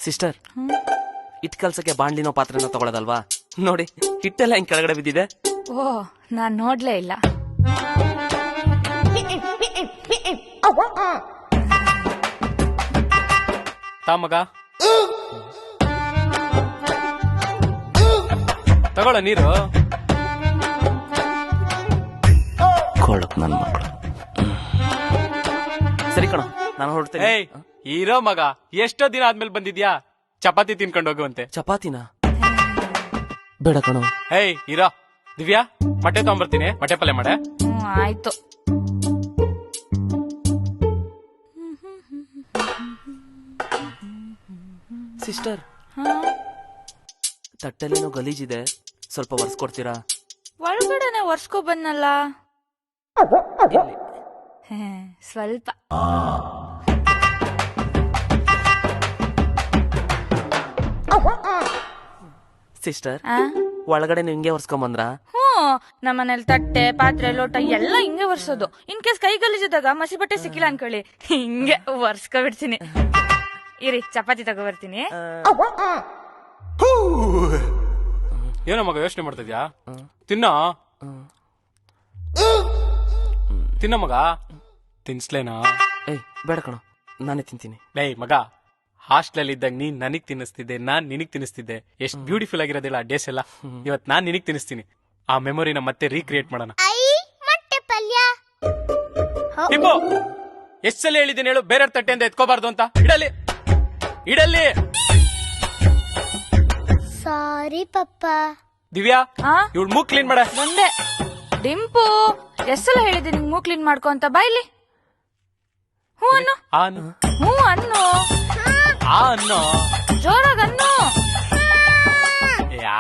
Sister, hit ಕಲ್ಸಕ್ಕೆ ಬಾಂಡ್ಲಿನೋ ಪಾತ್ರೆನೋ ತಗೊಳ್ಳೋದಲ್ವಾ? ನೋಡಿ, ಹಿಟ್ಟೆಲ್ಲ ಹಿಂಗ್ ಕೆಳಗಡೆ ಬಿದ್ದಿದೆ. ಓ, ನಾನ್ ನೋಡ್ಲೇ ಇಲ್ಲ. ಮಗ ತಗೊಳ ನೀರು. ಕೊಳಕ್ ನನ್ ಮಕ್ಕಳು. ಸರಿ ಕಣ, ನಾನು ಹೊರಡ್ತೇನೆ. ಏಯ್, ಇರೋ ಮಗ, ಎಷ್ಟೋ ದಿನ ಆದ್ಮೇಲೆ ಬಂದಿದ್ಯಾ? ಚಪಾತಿ ತಿನ್ಕೊಂಡು ಹೋಗುವಂತೆ. ಚಪಾತಿನ ಬೇಡ ಕಣೋ. ಏಯ್, ಇರೋ. ದಿವ್ಯಾ, ಮೊಟ್ಟೆ ತಗೊಂಬರ್ತೀನಿ, ಮೊಟ್ಟೆ ಪಲ್ಯ ಮಾಡೆ. ಆಯ್ತು. ಸಿಸ್ಟರ್, ತಟ್ಟೆಲ್ಲೇನೋ ಗಲೀಜಿದೆ, ಸ್ವಲ್ಪ ಒರೆಸ್ಕೊಡ್ತೀರಾ? ಒಳಗಡೆನೆ ಒರ್ಸ್ಕೊ ಬಂದಲ್ಲ. ಸ್ವಲ್ಪ. ಸಿಸ್ಟರ್, ಒಳಗಡೆ ಹಿಂಗೆ ಒರ್ಸ್ಕೊಂಬಂದ್ರ? ನಮ್ಮನೇಲಿ ತಟ್ಟೆ, ಪಾತ್ರೆ, ಲೋಟ ಎಲ್ಲ ಹಿಂಗೆ ಒರ್ಸೋದು. ಇನ್ ಕೇಸ್ ಕೈ ಗಲೀಜಾದಾಗ ಮಸಿ ಬಟ್ಟೆ ಸಿಕ್ಕಿಲ್ಲ ಅನ್ಕೊಳ್ಳಿ, ಹಿಂಗೆ ಒರ್ಸ್ಕೊ ಬಿಡ್ತೀನಿ. ಇರಿ, ಚಪಾತಿ ತಗೋ ಬರ್ತೀನಿ. ಏನೋ ಮಗ ಯೋಚನೆ ಮಾಡ್ತಿದ್ಯಾ? ತಿನ್ನೋ ತಿನ್ನ ಮಗ. ತಿನ್ಸ್ಲೇನಾ? ಏಯ್, ಬೇಡ ಕಣೋ, ನಾನೇ ತಿಂತೀನಿ. ಏಯ್ ಮಗ, ಹಾಸ್ಟೆಲ್ ಇದ್ದಾಗ ನೀನ್ ನನಗ್ ತಿನ್ನಿಸ್ತಿದ್ದೆ, ನಾನ್ ನಿನಗ್ ತಿನ್ನಿಸ್ತಿದ್ದೆ. ಎಷ್ಟ್ ಬ್ಯೂಟಿಫುಲ್ ಆಗಿರೋದಿಲ್ಲ ಆ ಡೇಸ್ ಎಲ್ಲ. ಇವತ್ ನಾನ್ ನಿನಗ್ ತಿನ್ನಿಸ್ತೀನಿ. ಆ ಮೆಮೊರಿನ ಮತ್ತೆ ರೀಕ್ರಿಯೇಟ್ ಮಾಡೋಣ. ಟಿಂಬು, ಎಷ್ಟ್ ಸಲ ಹೇಳಿದ್ದೀನಿ ಹೇಳು, ಬೇರೆ ತಟ್ಟೆಯಿಂದ ಎತ್ಕೋಬಾರ್ದು ಅಂತ. ಇಡಲಿ ಇಡಲಿ. ಸಾರಿ ಪಪ್ಪ. ದಿವ್ಯಾ, ಇವಳು ಮೂಗ್ ಕ್ಲೀನ್ ಮಾಡ. ಬಂದೆ. ಡಿಂಪು, ಎಷ್ಟೆಲ್ಲ ಹೇಳಿದೆ ನಿಂಗ್ ಮೂಗ್ ಕ್ಲೀನ್ ಮಾಡ್ಕೊ ಅಂತ. ಬಾಯ್ಲಿ. ಹ್ಞೂ ಅನ್ನು. ಹ್ಞೂ ಅನ್ನು. ಅನ್ನೋ ಜೋರಾಗ ಅನ್ನು. ಯಾ